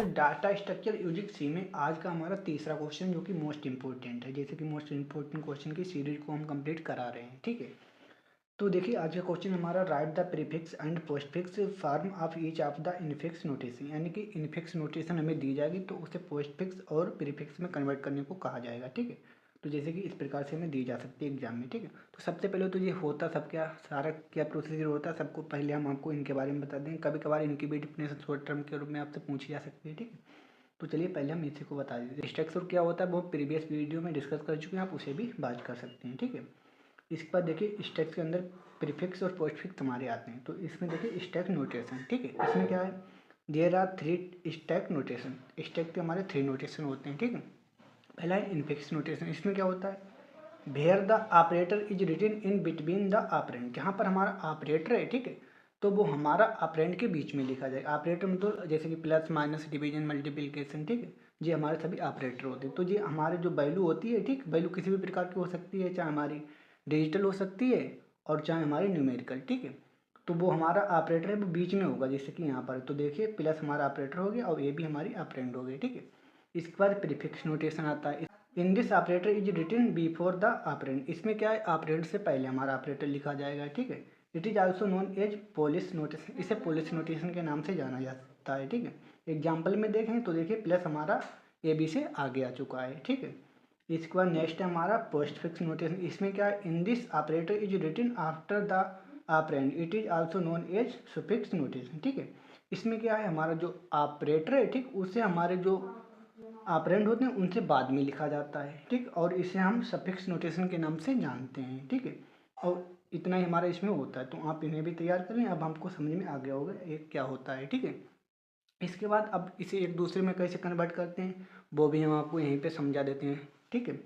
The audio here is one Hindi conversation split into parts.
डाटा स्ट्रक्चर यूजिंग सी में आज का हमारा तीसरा क्वेश्चन जो कि मोस्ट इंपॉर्टेंट है। जैसे कि मोस्ट इंपॉर्टेंट क्वेश्चन की सीरीज को हम कंप्लीट करा रहे हैं, ठीक है। तो देखिए आज का क्वेश्चन हमारा right the prefix and postfix form of each of the infix notation, यानी कि इनफिक्स नोटेशन हमें दी जाएगी तो उसे पोस्टफिक्स और प्रीफिक्स में कन्वर्ट करने को कहा जाएगा, ठीक है। तो जैसे कि इस प्रकार से हमें दी जा सकती है एग्जाम में, ठीक है। तो सबसे पहले तो ये होता सब क्या, सारा क्या प्रोसीजर होता है सबको पहले हम आपको इनके बारे में बता दें। कभी कभार इनकी भी डिफिनेशन शॉर्ट टर्म के रूप में आपसे पूछी जा सकती है, ठीक है। तो चलिए पहले हम इसी को बता देते हैं। स्ट्रक्चर क्या होता है वो प्रीवियस वीडियो में डिस्कस कर चुके हैं, आप उसे भी बात कर सकते हैं, ठीक है। इसके बाद देखिए स्टैक के अंदर प्रीफिक्स और पोस्टफिक्स हमारे आते हैं। तो इसमें देखिए स्टैक नोटेशन, ठीक है। इसमें क्या है, there are 3 stack notation. Stack के हमारे 3 नोटेशन होते हैं, ठीक है। पहला है इनफिक्स नोटेशन। इसमें क्या होता है, where the operator is written in between the operand. जहाँ पर हमारा ऑपरेटर है, ठीक है, तो वो हमारा ऑपरेंड के बीच में लिखा जाएगा। ऑपरेटर मतलब जैसे कि प्लस माइनस डिवीजन मल्टीप्लिकेशन, ठीक है, ये हमारे सभी ऑपरेटर होते हैं। तो ये हमारे जो वैल्यू होती है, ठीक, वैल्यू किसी भी प्रकार की हो सकती है, चाहे हमारी डिजिटल हो सकती है और चाहे हमारी न्यूमेरिकल, ठीक है। तो वो हमारा ऑपरेटर है वो बीच में होगा, जैसे कि यहाँ पर तो देखिए प्लस हमारा ऑपरेटर हो गया और ये भी हमारी ऑपरेंड हो गई, ठीक है। इसके बाद प्रीफिक्स नोटेशन आता है। In this operator is written before the operand. इसमें क्या है, ऑपरेंड से पहले हमारा ऑपरेटर लिखा जाएगा, ठीक है। It is also known as Polish notation. इसे पोलिश नोटेशन के नाम से जाना जाता है, ठीक है। एग्जाम्पल में देखें तो देखिए प्लस हमारा ए बी से आगे आ चुका है, ठीक है। इसके बाद नेक्स्ट है हमारा पोस्ट फिक्स नोटेशन। इसमें क्या है, in this operator is written after the operand. It is also known as suffix notation, ठीक है। इसमें क्या है, हमारा जो ऑपरेटर है, ठीक, उसे हमारे जो ऑपरेंड होते हैं उनसे बाद में लिखा जाता है, ठीक। और इसे हम सफिक्स नोटेशन के नाम से जानते हैं, ठीक है। और इतना ही हमारा इसमें होता है, तो आप इन्हें भी तैयार करें। अब हमको समझ में आ गया होगा एक क्या होता है, ठीक है। इसके बाद अब इसे एक दूसरे में कैसे कन्वर्ट करते हैं वो भी हम आपको यहीं पे समझा देते हैं, ठीक है।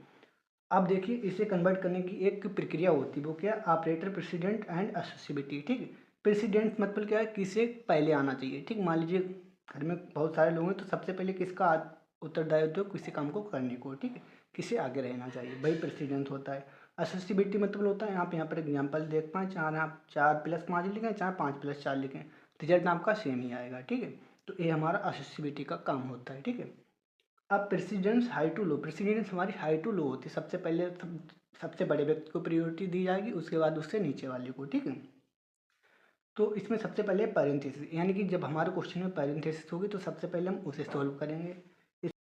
अब देखिए इसे कन्वर्ट करने की एक प्रक्रिया होती है, वो क्या, ऑपरेटर प्रेसिडेंट एंड एसोसिएबिलिटी, ठीक है। प्रेसिडेंट मतलब क्या है, किसे पहले आना चाहिए, ठीक। मान लीजिए घर में बहुत सारे लोग हैं तो सबसे पहले किसका उत्तरदायित्व है किसी काम को करने को, ठीक है, किसे आगे रहना चाहिए, वही प्रेसिडेंट होता है। एसोसिएबिलिटी मतलब होता है, आप यहाँ पर एग्जाम्पल देख पाएँ, चाहे आप 4+5 लिखें चाहे 5+4 लिखें, रिजल्ट आपका सेम ही आएगा, ठीक है। तो ये हमारा एसोसिएबिलिटी का काम होता है, ठीक है। अब precedence high to low, precedence हमारी हाई टू लो होती है। सबसे पहले सबसे बड़े व्यक्ति को प्रायोरिटी दी जाएगी, उसके बाद उससे नीचे वाले को, ठीक है। तो इसमें सबसे पहले पैरेंथेसिस, यानी कि जब हमारे क्वेश्चन में पैरेंथेसिस होगी तो सबसे पहले हम उसे सॉल्व करेंगे।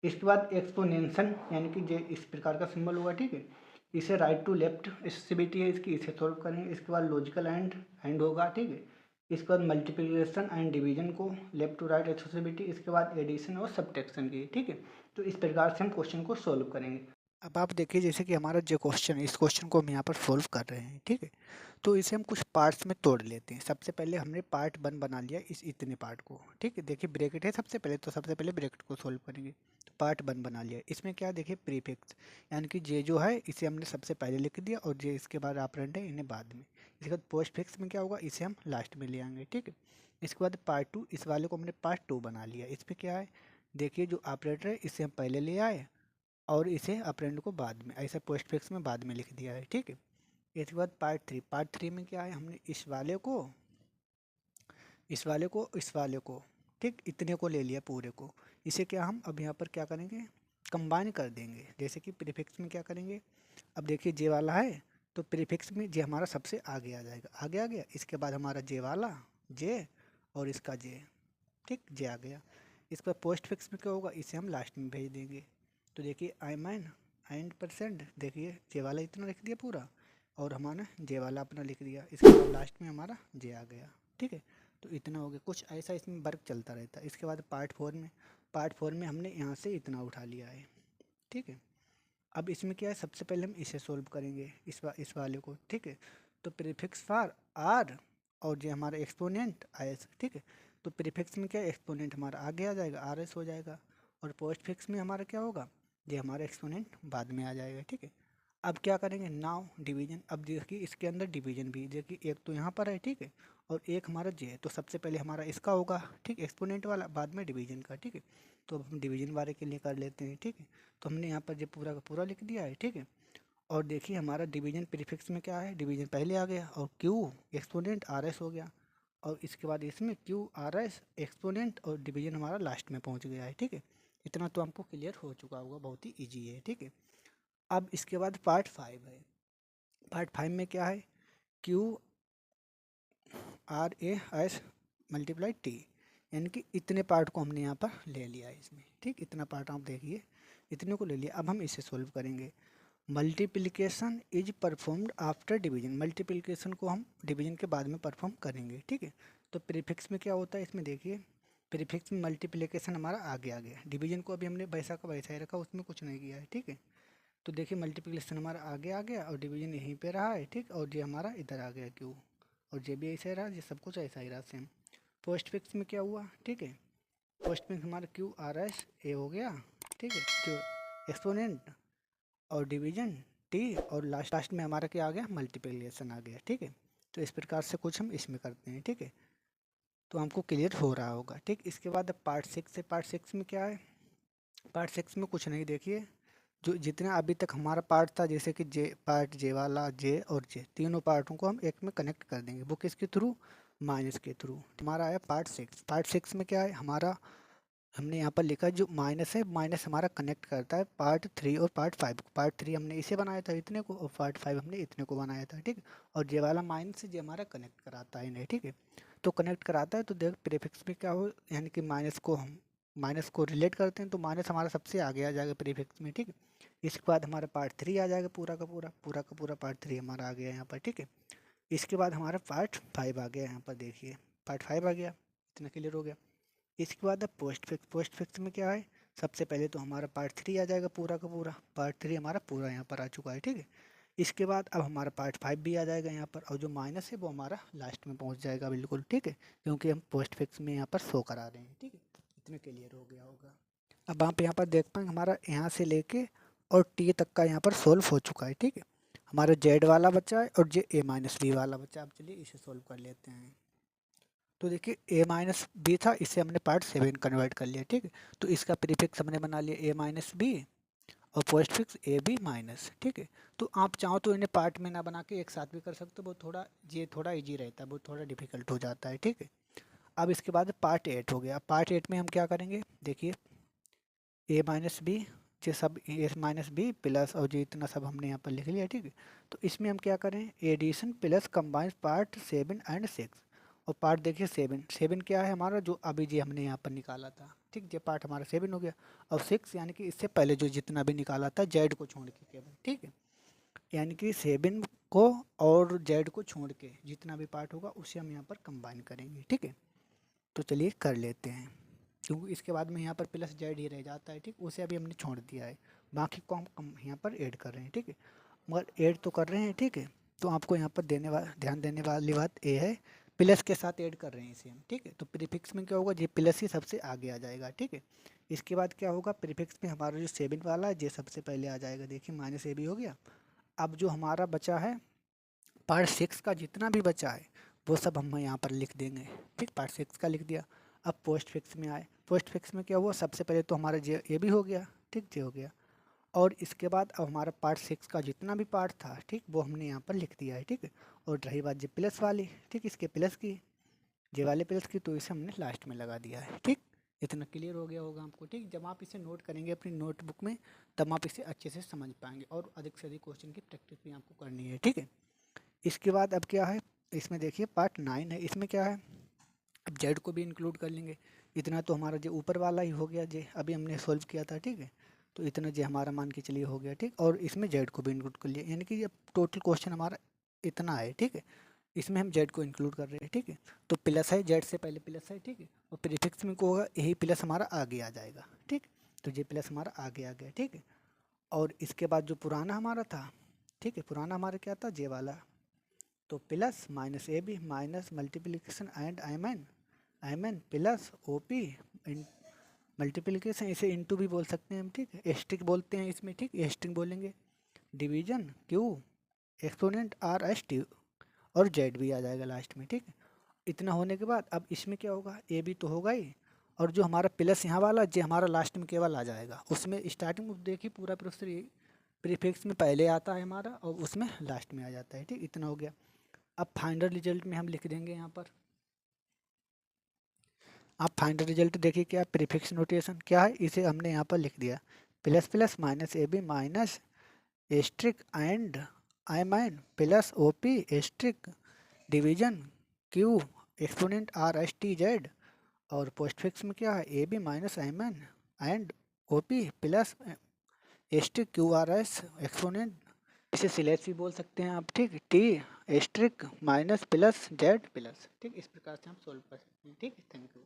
इसके बाद एक्सपोनेंशन, यानी कि जो इस प्रकार का सिंबल होगा, ठीक है, इसे राइट टू लेफ्ट एसेसिबिलिटी है इसकी, इसे सॉल्व करेंगे। इसके बाद लॉजिकल एंड होगा, ठीक है। इसके बाद मल्टीप्लिकेशन एंड डिवीजन को लेफ्ट टू राइट एसेसिबिलिटी, इसके बाद एडिशन और सब्ट्रैक्शन की, ठीक है। तो इस प्रकार से हम क्वेश्चन को सॉल्व करेंगे। अब आप देखिए जैसे कि हमारा जो क्वेश्चन है, इस क्वेश्चन को हम यहाँ पर सॉल्व कर रहे हैं, ठीक है। तो इसे हम कुछ पार्ट्स में तोड़ लेते हैं। सबसे पहले हमने पार्ट 1 बना लिया इस इतने पार्ट को, ठीक है। देखिए ब्रैकेट है सबसे पहले, तो सबसे पहले ब्रैकेट को सॉल्व करेंगे। तो पार्ट 1 बना लिया। इसमें क्या देखिए प्रीफिक्स, यानी कि जे जो है इसे हमने सबसे पहले लिख दिया और जे इसके बाद ऑपरेंड है इन्हें बाद में। इसके बाद पोस्ट फिक्स में क्या होगा, इसे हम लास्ट में ले आएंगे, ठीक है। इसके बाद पार्ट 2, इस वाले को हमने पार्ट 2 बना लिया। इसमें क्या है, देखिए जो ऑपरेटर है इसे हम पहले ले आए और इसे अप्रेंड को बाद में, ऐसा पोस्ट फिक्स में बाद में लिख दिया है, ठीक है। इसके बाद पार्ट 3 में क्या है, हमने इस वाले को, ठीक, इतने को ले लिया पूरे को। इसे क्या हम अब यहाँ पर क्या करेंगे, कंबाइन कर देंगे। जैसे कि प्रीफिक्स में क्या करेंगे, अब देखिए जे वाला है तो प्रीफिक्स में जे हमारा सबसे आगे आ जाएगा, आगे आ गया। इसके बाद हमारा जे वाला जे और इसका जे, ठीक, जे आ गया। इस पर पोस्ट फिक्स में क्या होगा, इसे हम लास्ट में भेज देंगे। तो देखिए आई मैन %, देखिए जे वाला इतना लिख दिया पूरा और हमारा जे वाला अपना लिख दिया। इसके बाद लास्ट में हमारा जे आ गया, ठीक है। तो इतना हो गया, कुछ ऐसा इसमें वर्क चलता रहता है। इसके बाद पार्ट 4 में हमने यहाँ से इतना उठा लिया है, ठीक है। अब इसमें क्या है, सबसे पहले हम इसे सोल्व करेंगे, इस वाले को, ठीक है। तो प्रीफिक्स फॉर आर और जो हमारा एक्सपोनेंट एस, ठीक है। तो प्रीफिक्स में क्या है, एक्सपोनेंट हमारा आगे आ जाएगा, आर एस हो जाएगा। और पोस्ट फिक्स में हमारा क्या होगा, जो हमारा एक्सपोनेंट बाद में आ जाएगा, ठीक है। अब क्या करेंगे, नाउ डिवीजन। अब देखिए इसके अंदर डिवीजन भी, देखिए एक तो यहाँ पर है, ठीक है, और एक हमारा जे है। तो सबसे पहले हमारा इसका होगा, ठीक, एक्सपोनेंट वाला, बाद में डिवीजन का, ठीक है। तो अब हम डिवीजन वाले के लिए कर लेते हैं, ठीक है। तो हमने यहाँ पर जो पूरा का पूरा लिख दिया है, ठीक है। और देखिए हमारा डिवीजन प्रीफिक्स में क्या है, डिवीजन पहले आ गया और क्यू एक्सपोनेंट आर एस हो गया। और इसके बाद इसमें क्यू आर एस एक्सपोनेंट और डिवीजन हमारा लास्ट में पहुंच गया है, ठीक है। इतना तो हमको क्लियर हो चुका होगा, बहुत ही ईजी है, ठीक है। अब इसके बाद पार्ट 5 है। पार्ट 5 में क्या है, Q R A S multiply T, यानी कि इतने पार्ट को हमने यहाँ पर ले लिया है इसमें, ठीक। इतना पार्ट आप देखिए, इतने को ले लिया। अब हम इसे सोल्व करेंगे। Multiplication is performed after division, multiplication को हम डिवीजन के बाद में परफॉर्म करेंगे, ठीक है। तो प्रीफिक्स में क्या होता है, इसमें देखिए प्रीफिक्स में मल्टीप्लिकेशन हमारा आगे आ गया, डिवीजन को अभी हमने वैसा का वैसा ही रखा, उसमें कुछ नहीं किया है, ठीक है। तो देखिए मल्टीप्लिकेशन हमारा आगे आ गया और डिवीजन यहीं पे रहा है, ठीक। और ये हमारा इधर आ गया क्यू, और ये भी ऐसा ही रहा, ये सब कुछ ऐसा ही रहा सेम। पोस्ट फिक्स में क्या हुआ, ठीक है, पोस्ट फिक्स हमारा क्यू आर एस ए हो गया, ठीक है, जो एक्सपोनेंट और डिवीजन टी, और लास्ट में हमारा क्या आ गया, मल्टीप्लिकेशन आ गया, ठीक है। तो इस प्रकार से कुछ हम इसमें करते हैं, ठीक है। तो हमको क्लियर हो रहा होगा, ठीक। इसके बाद अब पार्ट 6 है। पार्ट 6 में क्या है, पार्ट 6 में कुछ नहीं, देखिए जो जितना अभी तक हमारा पार्ट था, जैसे कि जे पार्ट जे वाला, जे और जे, तीनों पार्टों को हम एक में कनेक्ट कर देंगे। वो किसके थ्रू, माइनस के थ्रू। हमारा है पार्ट 6। पार्ट 6 में क्या है हमारा, हमने यहाँ पर लिखा जो माइनस है, माइनस हमारा कनेक्ट करता है पार्ट 3 और पार्ट 5 को। पार्ट 3 हमने इसे बनाया था इतने को, और पार्ट 5 हमने इतने को बनाया था, ठीक। और जे वाला माइनस से जे हमारा कनेक्ट कराता है इन्हें, ठीक है। तो कनेक्ट कराता है, तो देख प्रीफिक्स में क्या हो, यानी कि माइनस को रिलेट करते हैं, तो माइनस हमारा सबसे आगे आ जाएगा प्रीफिक्स में, ठीक है। इसके बाद हमारा पार्ट 3 आ जाएगा, पूरा का पूरा पार्ट 3 हमारा आ गया यहाँ पर, ठीक है। इसके बाद हमारा पार्ट 5 आ गया यहाँ पर, देखिए पार्ट 5 आ गया, इतना क्लियर हो गया। इसके बाद अब पोस्ट फिक्स। पोस्ट फिक्स में क्या है, सबसे पहले तो हमारा पार्ट 3 आ जाएगा, पूरा का पूरा पार्ट 3 हमारा पूरा यहाँ पर आ चुका है, ठीक है। इसके बाद अब हमारा पार्ट 5 भी आ जाएगा यहाँ पर, और जो माइनस है वो हमारा लास्ट में पहुँच जाएगा, बिल्कुल, ठीक है, क्योंकि हम पोस्ट फिक्स में यहाँ पर शो करा रहे हैं, ठीक है। इतना क्लियर हो गया होगा। अब आप यहाँ पर देख पाएंगे हमारा यहाँ से लेके और टी तक का यहाँ पर सोल्व हो चुका है, ठीक है। हमारा जेड वाला बच्चा है और जे ए माइनस बी वाला बच्चा। अब चलिए इसे सोल्व कर लेते हैं। तो देखिए ए माइनस बी था, इसे हमने पार्ट 7 कन्वर्ट कर लिया, ठीक है। तो इसका प्रीफिक्स हमने बना लिया ए माइनस बी और postfix A B minus, ठीक है। तो आप चाहो तो इन्हें पार्ट में ना बना के एक साथ भी कर सकते हो, वो थोड़ा ये थोड़ा इजी रहता है, वो थोड़ा डिफिकल्ट हो जाता है, ठीक है। अब इसके बाद पार्ट 8 हो गया। पार्ट 8 में हम क्या करेंगे, देखिए ए माइनस बी, ये सब ए माइनस बी प्लस, और जो इतना सब हमने यहाँ पर लिख लिया, ठीक है। तो इसमें हम क्या करें, addition plus combine part 7 and 6। और पार्ट देखिए 7 क्या है हमारा, जो अभी जी हमने यहाँ पर निकाला था, ठीक। ये पार्ट हमारा 7 हो गया। और 6 यानी कि इससे पहले जो जितना भी निकाला था जेड को छोड़ के केवल, ठीक है। यानी कि 7 को और जेड को छोड़ के जितना भी पार्ट होगा उसे हम यहाँ पर कंबाइन करेंगे, ठीक है। तो चलिए कर लेते हैं, क्योंकि इसके बाद में यहाँ पर प्लस जेड ही रह जाता है, ठीक। उसे अभी हमने छोड़ दिया है, बाकी को हम यहाँ पर ऐड कर रहे हैं, ठीक है। मगर ऐड तो कर रहे हैं, ठीक है। तो आपको यहाँ पर ध्यान देने वाली बात ये है, प्लस के साथ ऐड कर रहे हैं इसे हम, ठीक है। तो प्रीफिक्स में क्या होगा, ये प्लस ही सबसे आगे आ जाएगा, ठीक है। इसके बाद क्या होगा, प्रीफिक्स में हमारा जो 7 वाला है ये सबसे पहले आ जाएगा, देखिए माइनस ए भी हो गया। अब जो हमारा बचा है पार्ट 6 का, जितना भी बचा है वो सब हम यहाँ पर लिख देंगे, ठीक। पार्ट 6 का लिख दिया। अब पोस्ट फिक्स में आए, पोस्ट फिक्स में क्या हुआ, सबसे पहले तो हमारा जे ये भी हो गया, ठीक, जे हो गया। और इसके बाद अब हमारा पार्ट 6 का जितना भी पार्ट था, ठीक, वो हमने यहाँ पर लिख दिया है, ठीक है। और रही बात जे प्लस वाली, ठीक, इसके प्लस की, जे वाले प्लस की, तो इसे हमने लास्ट में लगा दिया है, ठीक। इतना क्लियर हो गया होगा आपको, ठीक। जब आप इसे नोट करेंगे अपनी नोटबुक में, तब आप इसे अच्छे से समझ पाएंगे, और अधिक से अधिक क्वेश्चन की प्रैक्टिस भी आपको करनी है, ठीक है। इसके बाद अब क्या है, इसमें देखिए पार्ट 9 है। इसमें क्या है, अब जेड को भी इंक्लूड कर लेंगे। इतना तो हमारा जो ऊपर वाला ही हो गया, जे अभी हमने सोल्व किया था, ठीक है। तो इतना जे हमारा मान के चलिए हो गया, ठीक। और इसमें जेड को भी इंक्लूड कर लिया, यानी कि अब टोटल क्वेश्चन हमारा इतना है, ठीक है। इसमें हम जेड को इंक्लूड कर रहे हैं, ठीक है। तो प्लस है, जेड से पहले प्लस है, ठीक है। और प्रीफिक्स में क्या होगा, यही प्लस हमारा आगे आ जाएगा, ठीक। तो ये प्लस हमारा आगे आ गया, ठीक है। और इसके बाद जो पुराना हमारा था, ठीक है, पुराना हमारा क्या था, जे वाला, तो plus minus A B minus multiplication and I M N plus O P in multiplication, इसे इंटू भी बोल सकते हैं हम, ठीक है। एस्ट्रिक बोलते हैं इसमें, ठीक, एस्ट्रिक बोलेंगे। Division Q exponent R S T, और जेड भी आ जाएगा लास्ट में, ठीक है। इतना होने के बाद अब इसमें क्या होगा, ए बी तो होगा ही, और जो हमारा प्लस यहाँ वाला जो हमारा लास्ट में केवल आ जाएगा, उसमें स्टार्टिंग में देखिए पूरा प्रोसेस प्रीफिक्स में पहले आता है हमारा और उसमें लास्ट में आ जाता है, ठीक। इतना हो गया। अब फाइनल रिजल्ट में हम लिख देंगे यहाँ पर आप फाइनल रिजल्ट देखिए क्या प्रीफिक्स नोटेशन क्या है, इसे हमने यहाँ पर लिख दिया plus plus minus A B minus asterisk and I mine plus O P asterisk division Q exponent R S T Z, और पोस्ट फिक्स में क्या है A B minus I man and O P plus asterisk Q R S exponent, इसे सिलेस भी बोल सकते हैं आप, ठीक, T asterisk minus plus Z plus, ठीक, इस प्रकार से हम सोल्व कर सकते हैं, ठीक है, थैंक यू।